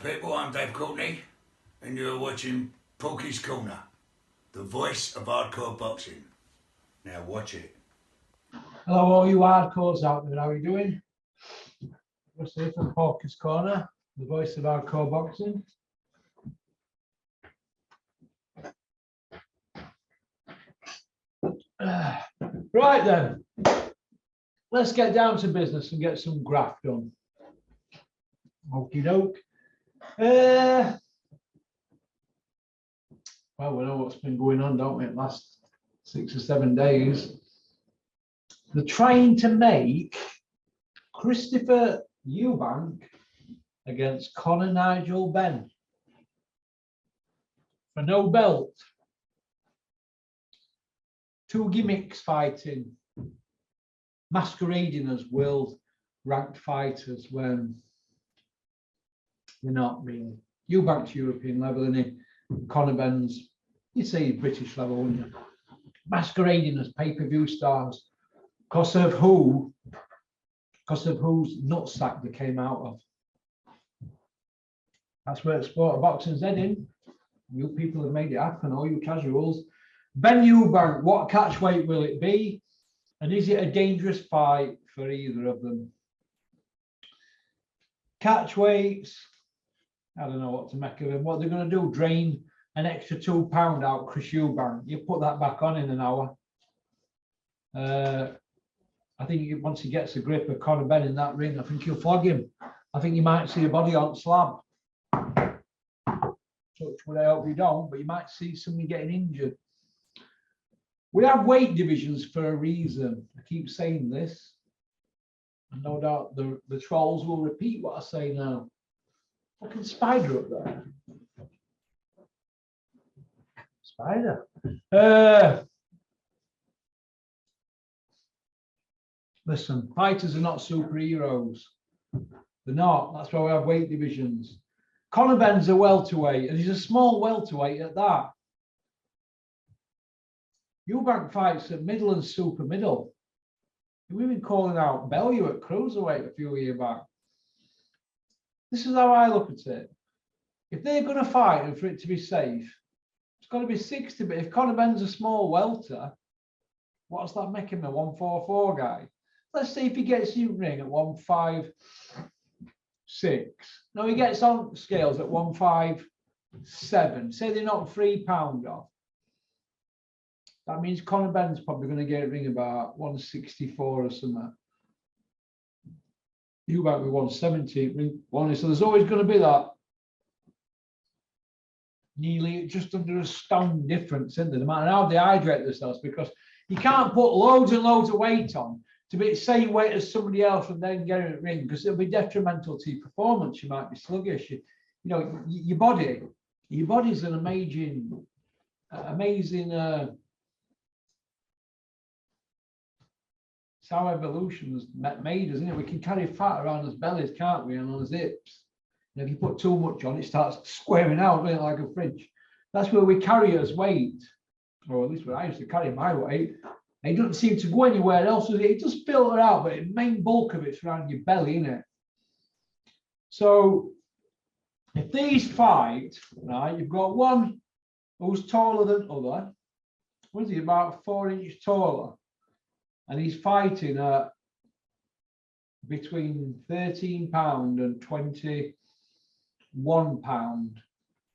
people, I'm Dave Courtney, and you're watching Porky's Corner, the voice of hardcore boxing. Now watch it. Hello all you hardcores out there, how are you doing? We're here from Porky's Corner, the voice of hardcore boxing. Right then, let's get down to business and get some graft done. Okie doke. Well, we know what's been going on, don't we, the last 6 or 7 days. They're trying to make Christopher Eubank against Conor Nigel Benn for no belt. 2 gimmicks fighting, masquerading as world ranked fighters when they're not really. Eubank's European level, and Conor Benn's, you'd say British level, wouldn't you? Masquerading as pay-per-view stars because of whose nutsack they came out of. That's where the sport of boxing's heading. You people have made it happen, all you casuals. Benn Eubank, what catch weight will it be? And is it a dangerous fight for either of them? Catch weights, I don't know what to make of them. What they're going to do, drain an extra 2 pound out Chris Eubank. You put that back on in an hour. I think once he gets a grip of Conor Benn in that ring, I think he'll flog him. I think you might see a body on slab. Touch wood, I hope you don't, but you might see somebody getting injured. We have weight divisions for a reason. I keep saying this. And no doubt the trolls will repeat what I say now. Fucking spider up there. Spider. Listen, fighters are not superheroes. They're not. That's why we have weight divisions. Conor Benn's a welterweight, and he's a small welterweight at that. Eubank fights at middle and super middle. We've been calling out Bellew at cruiserweight a few years back. This is how I look at it. If they're going to fight and for it to be safe, it's got to be 60. But if Conor Benn's a small welter, what's that make him, a 144 guy? Let's see if he gets in ring at 156. No, he gets on scales at 157. Say they knock 3 pound off. That means Conor Benn's probably going to get a ring about 164 or something. Eubank with 170, ring 1. So there's always going to be that nearly just under a stone difference, isn't there? No matter how they hydrate themselves, because you can't put loads and loads of weight on to be the same weight as somebody else and then get in a ring, because it'll be detrimental to your performance. You might be sluggish. You know, your body's an amazing it's how evolution's made us, isn't it? We can carry fat around his bellies, can't we, and on his hips. And if you put too much on, it starts squaring out, doesn't it, like a fridge. That's where we carry it as weight, or at least when I used to carry my weight. It doesn't seem to go anywhere else, does it? It does filter out, but the main bulk of it's around your belly, isn't it? So if these fight, right, you've got one who's taller than other. What is he, about 4 inches taller? And he's fighting at between 13 pound and 21 pound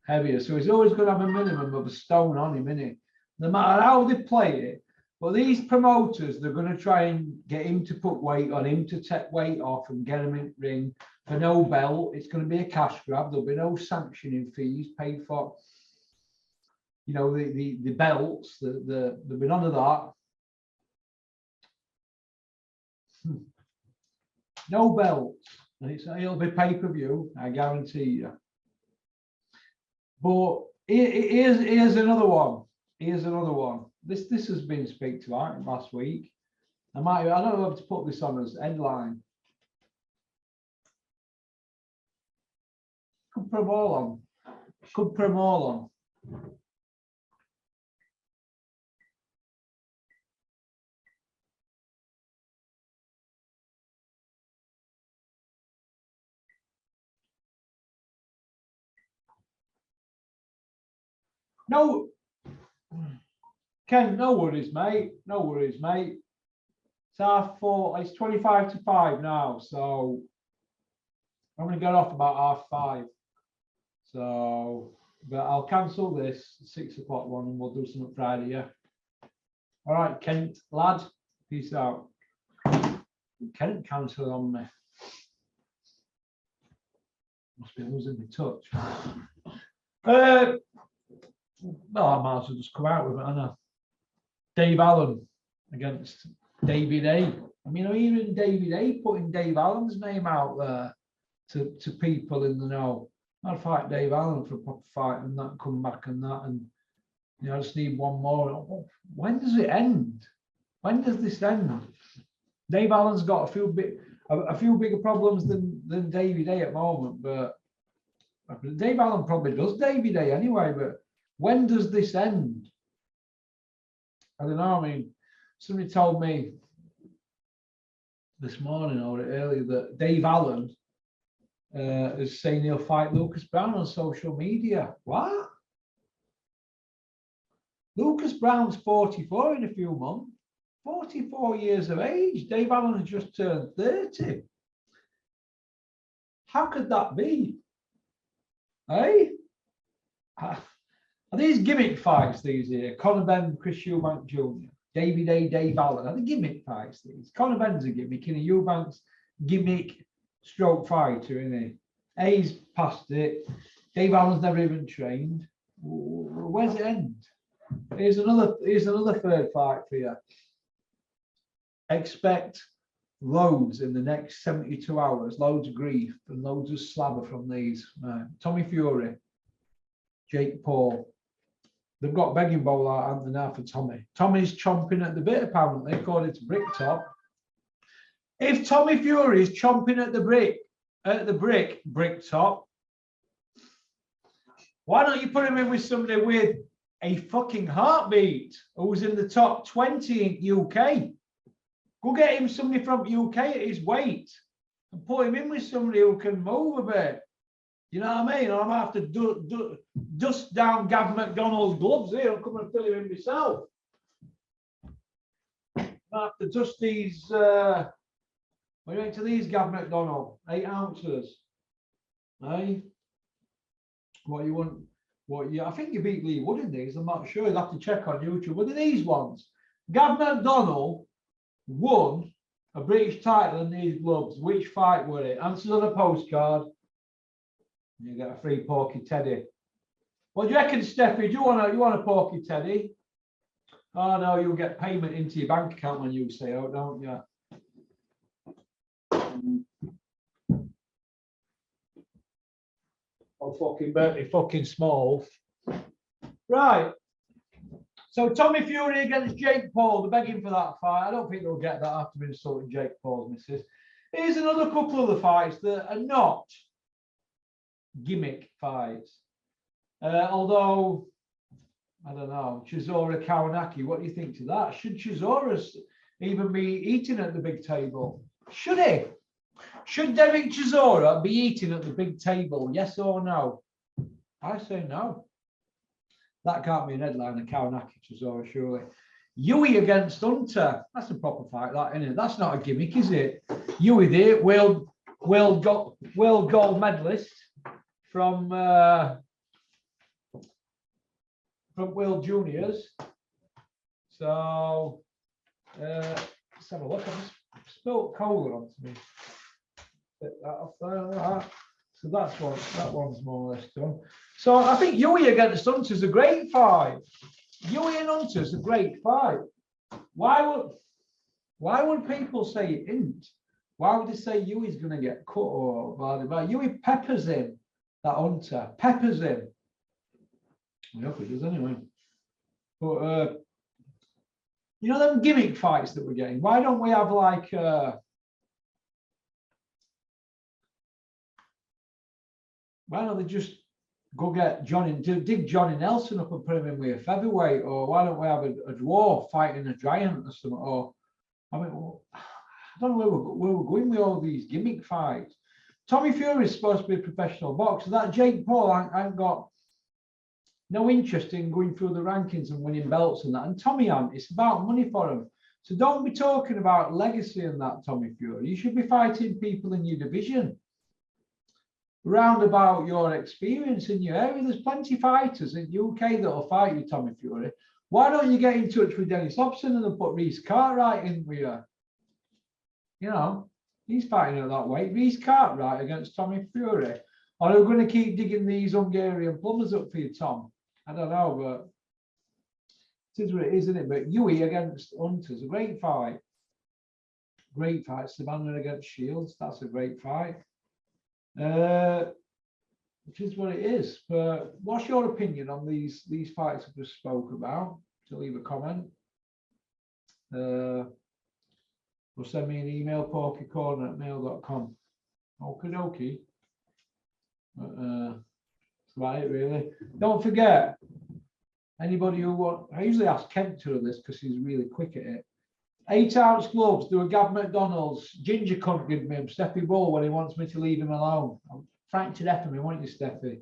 heavier. So he's always going to have a minimum of a stone on him, isn't he? No matter how they play it. But these promoters, they're going to try and get him to put weight on, him to take weight off and get him in ring for no belt. It's going to be a cash grab. There'll be no sanctioning fees paid for, you know, the belts. There'll be none of that. No belts, and it'll be pay-per-view, I guarantee you. But here's another one. Here's another one. This has been spoken to last week. I don't know how to put this on as headline. Could put them all on. Could put them all on. No, Ken, no worries, mate. No worries, mate. It's 4:30. It's 25 to 5 now, so I'm going to get off about 5:30. So, but I'll cancel this 6 o'clock one and we'll do something Friday, yeah. All right, Kent, lad, peace out. Kent cancelled on me. Must be losing my touch. Well, I might as well just come out with it, Anna. Dave Allen against David A. I mean, even David A putting Dave Allen's name out there to people in the know. I'd fight Dave Allen for a proper fight and that come back and that, and you know, I just need one more. When does it end? When does this end? Dave Allen's got a few bigger problems than David A at the moment, but Dave Allen probably does David A anyway. But when does this end? I don't know. I mean, somebody told me this morning or earlier that Dave Allen is saying he'll fight Lucas Brown on social media. What? Lucas Brown's 44 in a few months. 44 years of age. Dave Allen has just turned 30. How could that be? Hey? Are these gimmick fights these here? Conor Benn, Chris Eubank Jr., David A, Dave Allen. Are they gimmick fights these? Conor Benn's a gimmick, and Eubank's gimmick stroke fighter, isn't he? A's past it. Dave Allen's never even trained. Where's it end? Here's another third fight for you. Expect loads in the next 72 hours, loads of grief and loads of slabber from these. Tommy Fury, Jake Paul. They've got begging bowl out, haven't they, now for Tommy? Tommy's chomping at the bit, apparently, according to Bricktop. If Tommy Fury is chomping at the Bricktop, why don't you put him in with somebody with a fucking heartbeat who's in the top 20 in UK? Go get him somebody from UK at his weight and put him in with somebody who can move a bit. You know what I mean? I might have to dust down Gav McDonald's gloves here and come and fill him in myself. I might have to dust these. What are you into these, Gav McDonald? 8 ounces. Hey? What you want? What you? I think you beat Lee Wood in these. I'm not sure. You'll have to check on YouTube. What are these ones? Gav McDonald won a British title in these gloves. Which fight were it? Answers on a postcard. You get a free Porky Teddy. What do you reckon, Steffi? Do you want a Porky Teddy? Oh no, you'll get payment into your bank account when you say out, don't you? Oh, fucking Bertie, fucking small. Right. So Tommy Fury against Jake Paul. They're begging for that fight. I don't think they'll get that after insulting Jake Paul's missus. Here's another couple of the fights that are not gimmick fights. Although, I don't know, Chisora Kawanaki, what do you think to that? Should Chisora even be eating at the big table? Should he? Should Derek Chisora be eating at the big table? Yes or no? I say no. That can't be an headline of Kawanaki Chisora, surely. Yui against Hunter. That's a proper fight, that, isn't it? That's not a gimmick, is it? Yui there, world gold medalist from World Juniors. So let's have a look. I just spilled cola onto me. Get that off there. So that one's more or less done. So I think Yui against Hunter is a great fight. Yui and Hunter is a great fight. Why would people say it isn't? Why would they say Yui's going to get cut or blah, blah? Yui peppers him. That Hunter peppers him. I hope he does anyway. But you know them gimmick fights that we're getting. Why don't we have like why don't they just go get dig Johnny Nelson up and put him in with a featherweight, or why don't we have a dwarf fighting a giant or something? Or I mean, I don't know where we're going with all these gimmick fights. Tommy Fury is supposed to be a professional boxer. That Jake Paul ain't got no interest in going through the rankings and winning belts and that. And Tommy Hunt, it's about money for him. So don't be talking about legacy and that, Tommy Fury. You should be fighting people in your division. Round about your experience in your area. There's plenty of fighters in the UK that will fight you, Tommy Fury. Why don't you get in touch with Dennis Hobson and then put Reece Cartwright in with you? You know, he's fighting at that weight. Reece Cartwright against Tommy Fury. Or are we going to keep digging these Hungarian plumbers up for you, Tom? I don't know, but it is what it is, isn't it? But Huey against Hunter's a great fight. Great fight. Savannah against Shields, that's a great fight. Which is what it is. But what's your opinion on these fights I just spoke about? So leave a comment. Or send me an email, porkycorner@mail.com. Okie dokie. That's about it, really. Don't forget, anybody who wants, I usually ask Kent to do this because he's really quick at it. 8-ounce gloves, do a Gav McDonald's. Ginger cunt give me him, Steffi Bull, when he wants me to leave him alone. I'm frank to death of me, won't you, Steffi?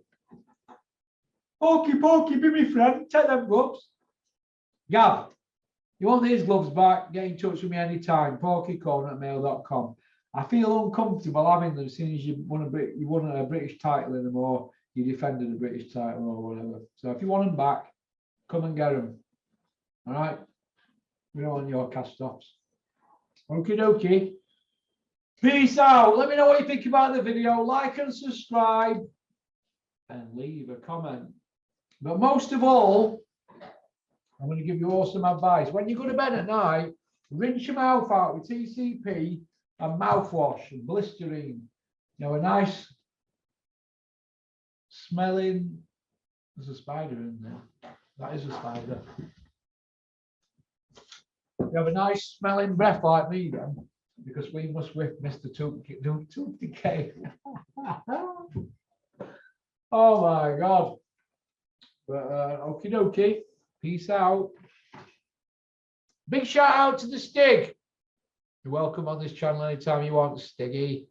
Pokey, be my friend, take them gloves. Gav, you want these gloves back, get in touch with me anytime, porkycorner@mail.com. I feel uncomfortable having them, seeing as you won a British title in them, or you defended a British title or whatever. So if you want them back, come and get them. All right? We don't want your cast-offs. Okie dokie. Peace out. Let me know what you think about the video. Like and subscribe. And leave a comment. But most of all, I'm going to give you all some advice. When you go to bed at night, rinse your mouth out with TCP and mouthwash and Listerine. You know, a nice smelling. There's a spider in there. That is a spider. You have a nice smelling breath like me then, because we must whip Mr. Tooth Decay. Oh my God. But okie dokie. Peace out. Big shout out to the Stig. You're welcome on this channel anytime you want, Stiggy.